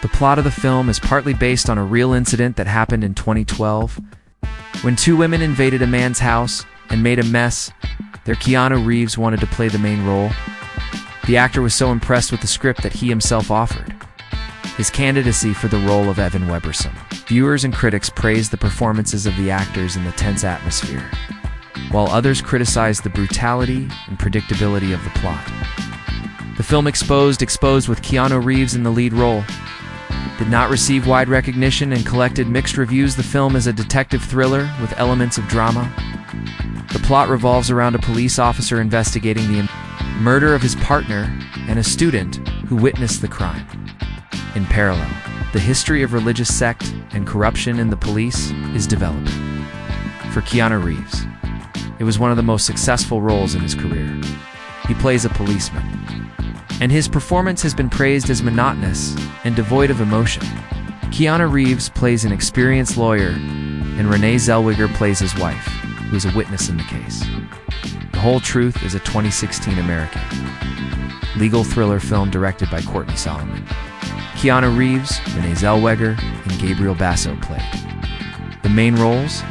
The plot of the film is partly based on a real incident that happened in 2012, when two women invaded a man's house and made a mess. Their Keanu Reeves wanted to play the main role. The actor was so impressed with the script that he himself offered his candidacy for the role of Evan Weberson. Viewers and critics praised the performances of the actors and the tense atmosphere, while others criticized the brutality and predictability of the plot. The film Exposed with Keanu Reeves in the lead role did not receive wide recognition and collected mixed reviews. The film is a detective thriller with elements of drama. The plot revolves around a police officer investigating the murder of his partner and a student who witnessed the crime. In parallel, the history of religious sect and corruption in the police is developing. For Keanu Reeves, it was one of the most successful roles in his career. He plays a policeman, and his performance has been praised as monotonous and devoid of emotion. Keanu Reeves plays an experienced lawyer, and Renee Zellweger plays his wife, who is a witness in the case. The Whole Truth is a 2016 American legal thriller film directed by Courtney Solomon. Keanu Reeves, Renee Zellweger, and Gabriel Basso played the main roles.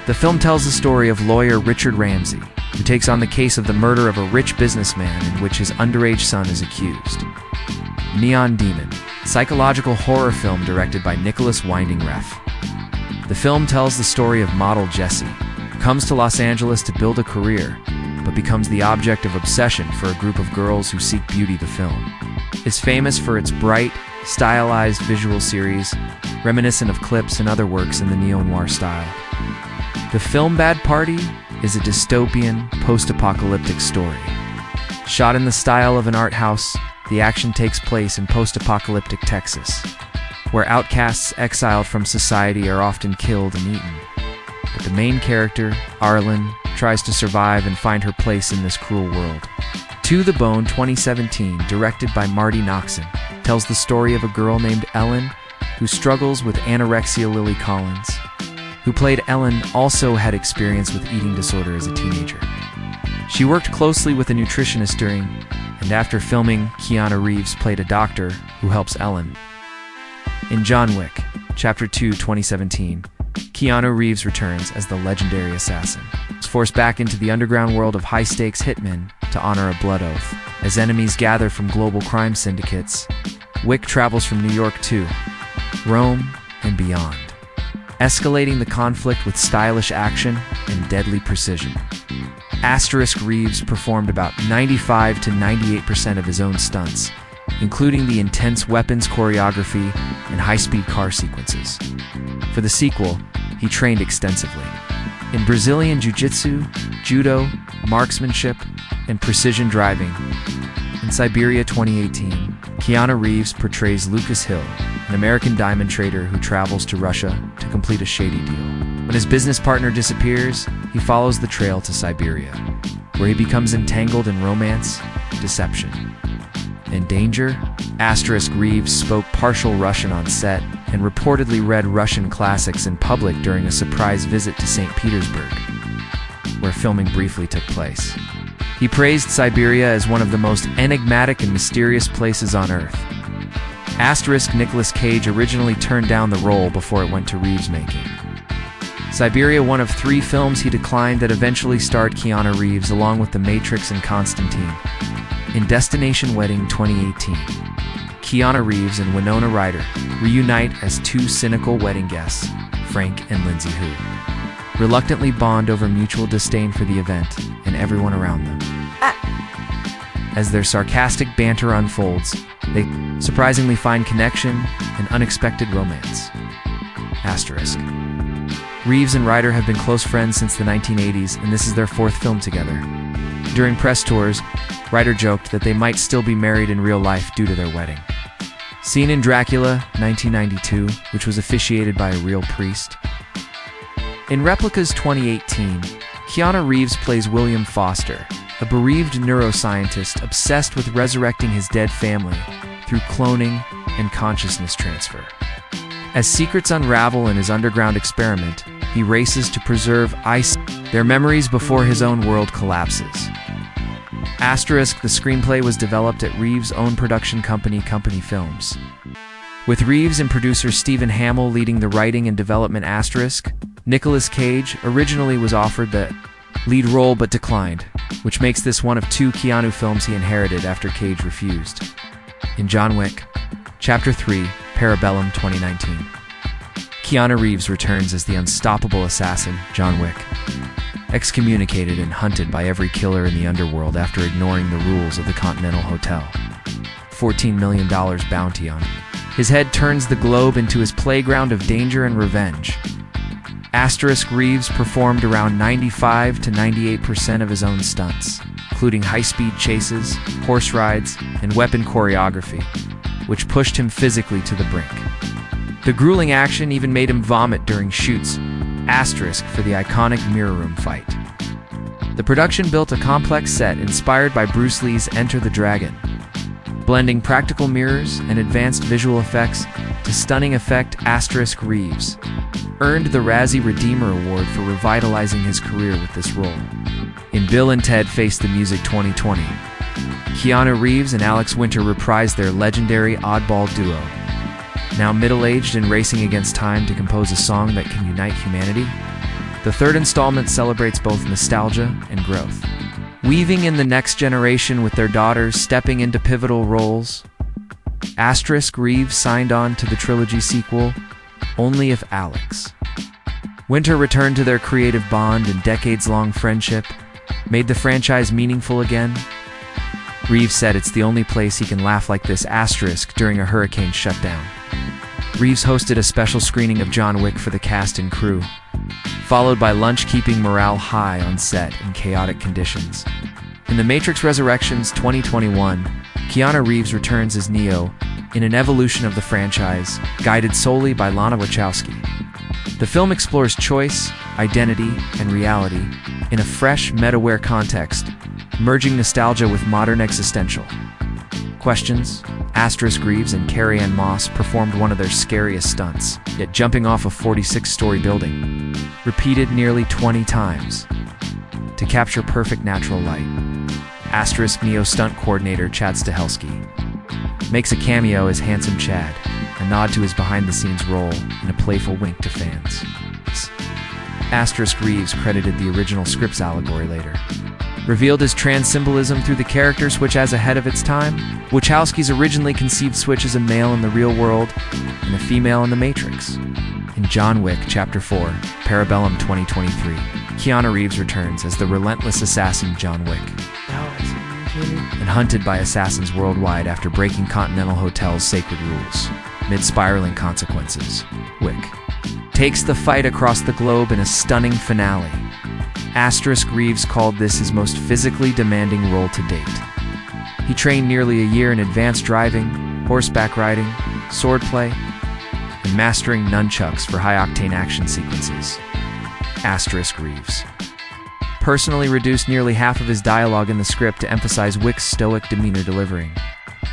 The film tells the story of lawyer Richard Ramsey, who takes on the case of the murder of a rich businessman in which his underage son is accused. Neon Demon, psychological horror film directed by Nicholas Winding Refn. The film tells the story of model Jessie, who comes to Los Angeles to build a career, but becomes the object of obsession for a group of girls who seek beauty. The film is famous for its bright, stylized visual series, reminiscent of Clips and other works in the neo-noir style. The film Bad Party is a dystopian, post-apocalyptic story. Shot in the style of an art house, the action takes place in post-apocalyptic Texas, where outcasts exiled from society are often killed and eaten. But the main character, Arlen, tries to survive and find her place in this cruel world. To the Bone 2017, directed by Marty Noxon, tells the story of a girl named Ellen who struggles with anorexia. Lily Collins, who played Ellen, also had experience with eating disorder as a teenager. She worked closely with a nutritionist during and after filming. Keanu Reeves played a doctor who helps Ellen. In John Wick, Chapter 2 2017, Keanu Reeves returns as the legendary assassin. He's forced back into the underground world of high-stakes hitmen to honor a blood oath. As enemies gather from global crime syndicates, Wick travels from New York to Rome and beyond, escalating the conflict with stylish action and deadly precision. Reeves performed about 95 to 98% of his own stunts, including the intense weapons choreography and high-speed car sequences. For the sequel, he trained extensively in Brazilian Jiu-Jitsu, Judo, marksmanship, and precision driving. In Siberia 2018, Keanu Reeves portrays Lucas Hill, an American diamond trader who travels to Russia to complete a shady deal. When his business partner disappears, he follows the trail to Siberia, where he becomes entangled in romance, deception, and danger. Reeves spoke partial Russian on set and reportedly read Russian classics in public during a surprise visit to St. Petersburg, where filming briefly took place. He praised Siberia as one of the most enigmatic and mysterious places on Earth. Nicolas Cage originally turned down the role before it went to Reeves' making. Siberia, one of 3 films he declined that eventually starred Keanu Reeves along with The Matrix and Constantine. In Destination Wedding 2018, Keanu Reeves and Winona Ryder reunite as 2 cynical wedding guests, Frank and Lindsay, who reluctantly bond over mutual disdain for the event and everyone around them. As their sarcastic banter unfolds, they surprisingly find connection and unexpected romance. Reeves and Ryder have been close friends since the 1980s, and this is their 4th film together. During press tours, Ryder joked that they might still be married in real life due to their wedding. Seen in Dracula 1992, which was officiated by a real priest. In Replicas 2018, Keanu Reeves plays William Foster, a bereaved neuroscientist obsessed with resurrecting his dead family through cloning and consciousness transfer. As secrets unravel in his underground experiment, he races to preserve their memories before his own world collapses. The screenplay was developed at Reeves' own production company, Company Films. With Reeves and producer Stephen Hamill leading the writing and development asterisk, Nicolas Cage originally was offered the lead role but declined, which makes this one of 2 Keanu films he inherited after Cage refused. In John Wick, Chapter 3, Parabellum 2019. Keanu Reeves returns as the unstoppable assassin, John Wick, excommunicated and hunted by every killer in the underworld after ignoring the rules of the Continental Hotel. $14 million bounty on him. His head turns the globe into his playground of danger and revenge. Reeves performed around 95 to 98% of his own stunts, including high-speed chases, horse rides, and weapon choreography, which pushed him physically to the brink. The grueling action even made him vomit during shoots, for the iconic mirror room fight. The production built a complex set inspired by Bruce Lee's Enter the Dragon, blending practical mirrors and advanced visual effects to stunning effect. Reeves earned the Razzie Redeemer Award for revitalizing his career with this role. In Bill and Ted Face the Music 2020, Keanu Reeves and Alex Winter reprised their legendary oddball duo. Now middle-aged and racing against time to compose a song that can unite humanity, the third installment celebrates both nostalgia and growth. Weaving in the next generation with their daughters stepping into pivotal roles, Reeves signed on to the trilogy sequel only if Alex Winter returned to their creative bond and decades-long friendship, made the franchise meaningful again. Reeves said it's the only place he can laugh like this during a hurricane shutdown. Reeves hosted a special screening of John Wick for the cast and crew, followed by lunch keeping morale high on set in chaotic conditions. In The Matrix Resurrections 2021, Keanu Reeves returns as Neo in an evolution of the franchise, guided solely by Lana Wachowski. The film explores choice, identity, and reality in a fresh, meta-aware context, merging nostalgia with modern existential questions. Reeves and Carrie-Anne Moss performed one of their scariest stunts, yet jumping off a 46-story building, repeated nearly 20 times, to capture perfect natural light. Neo stunt coordinator Chad Stahelski makes a cameo as Handsome Chad, a nod to his behind-the-scenes role and a playful wink to fans. Reeves credited the original script's allegory later, revealed his trans symbolism through the character Switch as ahead of its time. Wachowski's originally conceived Switch as a male in the real world and a female in The Matrix. In John Wick Chapter 4, Parabellum 2023, Keanu Reeves returns as the relentless assassin John Wick, and hunted by assassins worldwide after breaking Continental Hotel's sacred rules. Mid spiraling consequences, Wick takes the fight across the globe in a stunning finale. Reeves called this his most physically demanding role to date. He trained nearly a year in advanced driving, horseback riding, swordplay, and mastering nunchucks for high-octane action sequences. Reeves personally reduced nearly half of his dialogue in the script to emphasize Wick's stoic demeanor delivering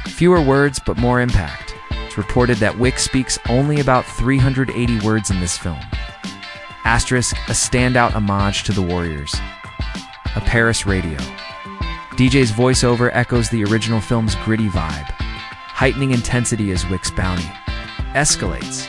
fewer words but more impact. It's reported that Wick speaks only about 380 words in this film. A standout homage to the Warriors. A Paris radio. DJ's voiceover echoes the original film's gritty vibe, heightening intensity as Wick's bounty escalates.